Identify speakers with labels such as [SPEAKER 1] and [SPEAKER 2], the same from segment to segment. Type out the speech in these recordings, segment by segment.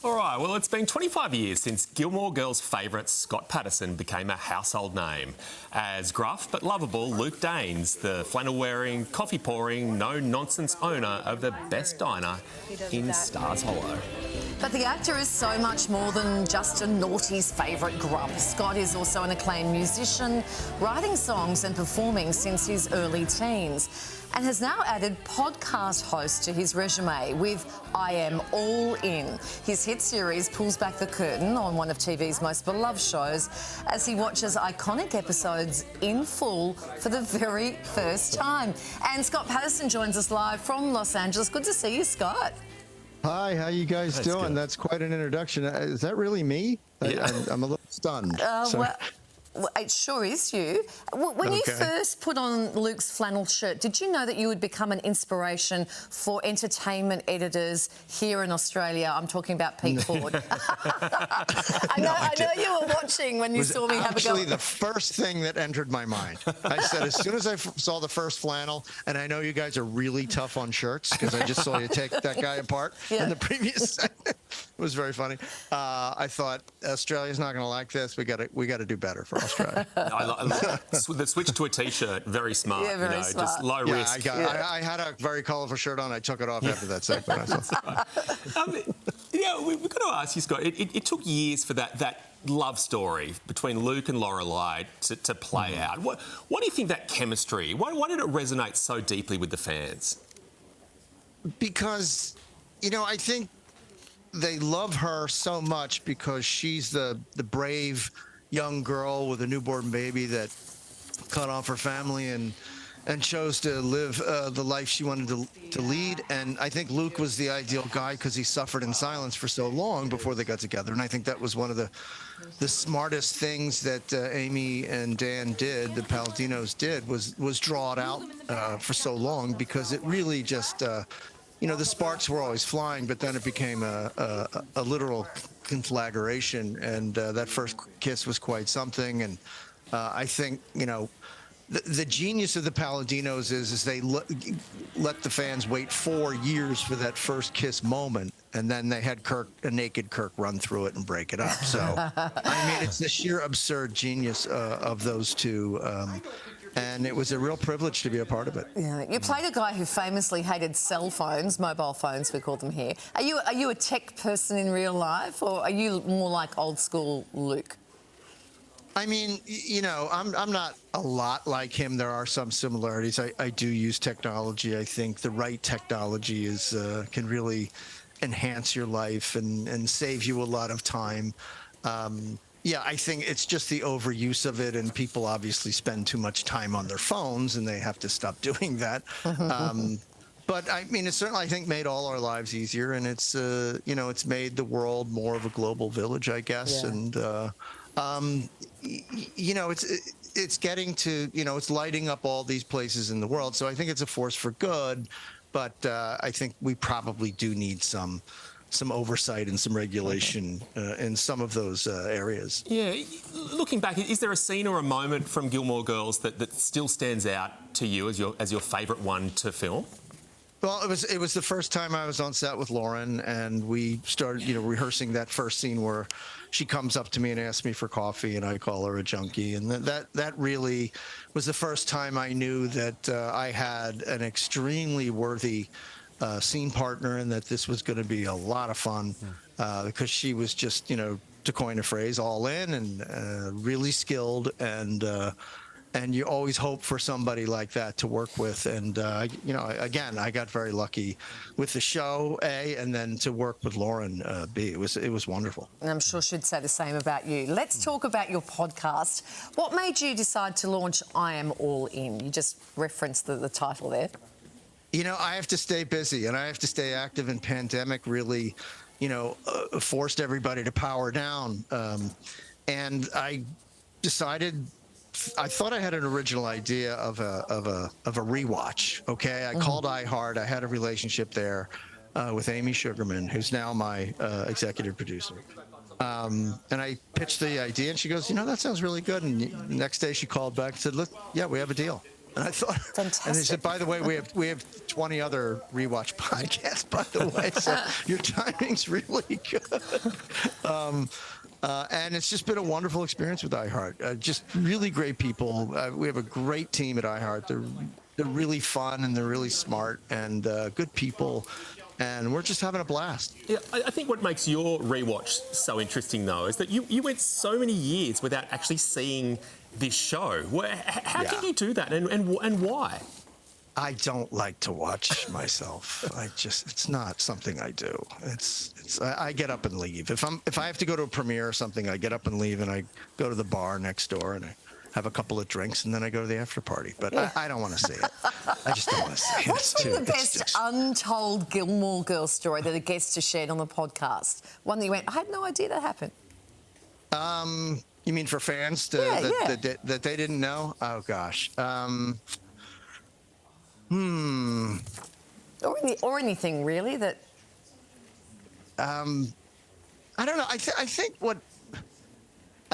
[SPEAKER 1] All right, well, it's been 25 years since Gilmore Girls' favourite Scott Patterson became a household name. As gruff but lovable Luke Danes, the flannel-wearing, coffee-pouring, no-nonsense owner of the best diner in Stars Hollow.
[SPEAKER 2] But the actor is so much more than just a naughty's favourite grump. Scott is also an acclaimed musician, writing songs and performing since his early teens, and has now added podcast host to his resume with I Am All In. His hit series pulls back the curtain on one of TV's most beloved shows as he watches iconic episodes in full for the very first time. And Scott Patterson joins us live from Los Angeles. Good to see you, Scott.
[SPEAKER 3] Hi, how you guys doing?
[SPEAKER 1] Good.
[SPEAKER 3] That's quite an introduction. Is that really me?
[SPEAKER 1] Yeah.
[SPEAKER 3] I'm a little stunned.
[SPEAKER 2] Well, it sure is you. When you first put on Luke's flannel shirt, did you know that you would become an inspiration for entertainment editors here in Australia? I'm talking about Pete Ford. I know you were watching when you saw me have a go.
[SPEAKER 3] Actually, the first thing that entered my mind. I said, as soon as I saw the first flannel, and I know you guys are really tough on shirts because I just saw you take that guy apart in the previous segment. It was very funny. I thought Australia's not going to like this. We got to do better for Australia.
[SPEAKER 1] The switch to a T-shirt, very smart.
[SPEAKER 2] Yeah, very smart.
[SPEAKER 1] Just low risk.
[SPEAKER 3] I had a very colourful shirt on. I took it off after that segment.
[SPEAKER 1] We've got to ask you, Scott. It took years for that love story between Luke and Lorelai to play out. What do you think that chemistry? Why did it resonate so deeply with the fans?
[SPEAKER 3] Because, I think they love her so much because she's the brave young girl with a newborn baby that cut off her family and chose to live the life she wanted to lead. And I think Luke was the ideal guy because he suffered in silence for so long before they got together. And I think that was one of the smartest things that Amy and Dan did, the Paladinos did, was draw it out for so long, because it really just, the sparks were always flying, but then it became a literal conflagration, and that first kiss was quite something. And I think, the genius of the Paladinos is they let the fans wait 4 years for that first kiss moment, and then they had a naked Kirk run through it and break it up. So, it's the sheer absurd genius of those two. And it was a real privilege to be a part of it.
[SPEAKER 2] Yeah, you played a guy who famously hated cell phones, mobile phones, we call them here. Are you a tech person in real life, or are you more like old school Luke?
[SPEAKER 3] I'm not a lot like him. There are some similarities. I do use technology. I think the right technology can really enhance your life and save you a lot of time. I think it's just the overuse of it, and people obviously spend too much time on their phones, and they have to stop doing that. But it certainly, I think, made all our lives easier, and it's it's made the world more of a global village, I guess. Yeah. And it's getting to, it's lighting up all these places in the world. So I think it's a force for good, but I think we probably do need some oversight and some regulation in some of those areas.
[SPEAKER 1] Yeah, looking back, is there a scene or a moment from Gilmore Girls that still stands out to you as your favourite one to film?
[SPEAKER 3] Well, it was the first time I was on set with Lauren, and we started, rehearsing that first scene where she comes up to me and asks me for coffee, and I call her a junkie, and that really was the first time I knew that I had an extremely worthy scene partner, and that this was going to be a lot of fun, because she was just, to coin a phrase, all in and really skilled, and you always hope for somebody like that to work with. And, again, I got very lucky with the show, A, and then to work with Lauren, B. It was wonderful.
[SPEAKER 2] And I'm sure she'd say the same about you. Let's talk about your podcast. What made you decide to launch I Am All In? You just referenced the title there.
[SPEAKER 3] I have to stay busy, and I have to stay active, and pandemic really, forced everybody to power down. And I decided, I thought I had an original idea of a rewatch. Okay, I called iHeart. I had a relationship there with Amy Sugarman, who's now my executive producer. And I pitched the idea, and she goes, "That sounds really good." And the next day, she called back and said, "Look, yeah, we have a deal." And I thought,
[SPEAKER 2] Fantastic.
[SPEAKER 3] and they said, by the way, we have 20 other rewatch podcasts, by the way, so your timing's really good. And it's just been a wonderful experience with iHeart. Just really great people. We have a great team at iHeart. They're really fun and they're really smart and good people. And we're just having a blast.
[SPEAKER 1] Yeah, I think what makes your rewatch so interesting, though, is that you went so many years without actually seeing this show. How can you do that, and why?
[SPEAKER 3] I don't like to watch myself. It's not something I do. I get up and leave. If I have to go to a premiere or something, I get up and leave, and I go to the bar next door and I have a couple of drinks, and then I go to the after party. But I don't want to see it. I just don't want to see it.
[SPEAKER 2] What's been the best untold Gilmore Girls story that a guest has shared on the podcast? One that you went, I had no idea that happened.
[SPEAKER 3] You mean for fans that they didn't know? Oh gosh.
[SPEAKER 2] Or anything really that.
[SPEAKER 3] I don't know. I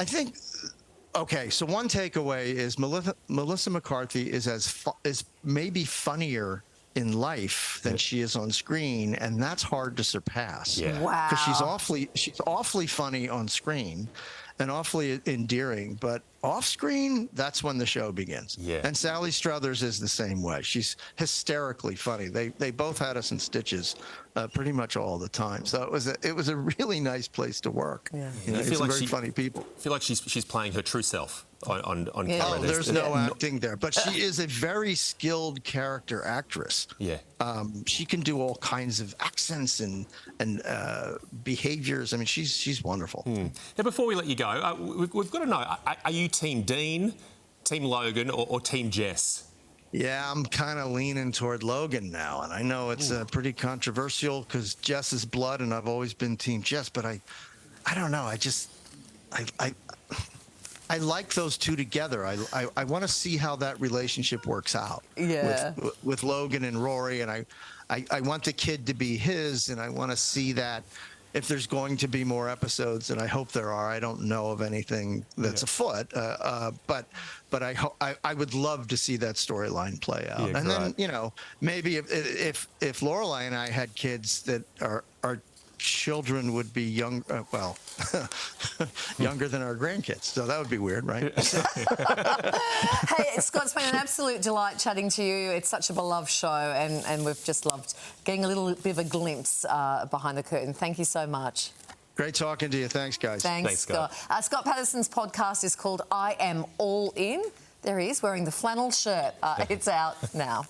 [SPEAKER 3] think. Okay, so one takeaway is Melissa McCarthy is maybe funnier in life than she is on screen, and that's hard to surpass.
[SPEAKER 1] Yeah.
[SPEAKER 2] Wow.
[SPEAKER 3] Because she's awfully funny on screen and awfully endearing, but off screen, that's when the show begins.
[SPEAKER 1] Yeah.
[SPEAKER 3] And Sally Struthers is the same way. She's hysterically funny. They both had us in stitches pretty much all the time. So it was a really nice place to work.
[SPEAKER 2] Yeah.
[SPEAKER 3] You know,
[SPEAKER 1] You feel
[SPEAKER 3] some
[SPEAKER 1] like
[SPEAKER 3] very funny people.
[SPEAKER 1] I feel like she's playing her true self on
[SPEAKER 2] Yeah.
[SPEAKER 1] camera.
[SPEAKER 3] Oh, there's no acting there, but she is a very skilled character actress.
[SPEAKER 1] Yeah.
[SPEAKER 3] She can do all kinds of accents and behaviors. I mean, she's wonderful.
[SPEAKER 1] Now, before we let you go, we've got to know: are you Team Dean, Team Logan, or Team Jess?
[SPEAKER 3] Yeah, I'm kind of leaning toward Logan now, and I know it's pretty controversial because Jess is blood, and I've always been Team Jess. But I don't know. I like those two together. I want to see how that relationship works out.
[SPEAKER 2] Yeah.
[SPEAKER 3] With Logan and Rory, and I want the kid to be his, and I want to see that if there's going to be more episodes, and I hope there are. I don't know of anything that's afoot, but I would love to see that storyline play out.
[SPEAKER 1] Yeah,
[SPEAKER 3] and
[SPEAKER 1] right.
[SPEAKER 3] then maybe if Lorelai and I had kids that are children would be young, younger than our grandkids. So that would be weird, right?
[SPEAKER 2] Hey, Scott, it's been an absolute delight chatting to you. It's such a beloved show, and we've just loved getting a little bit of a glimpse behind the curtain. Thank you so much.
[SPEAKER 3] Great talking to you. Thanks, guys.
[SPEAKER 2] Thanks, Scott. Scott Patterson's podcast is called I Am All In. There he is, wearing the flannel shirt. It's out now.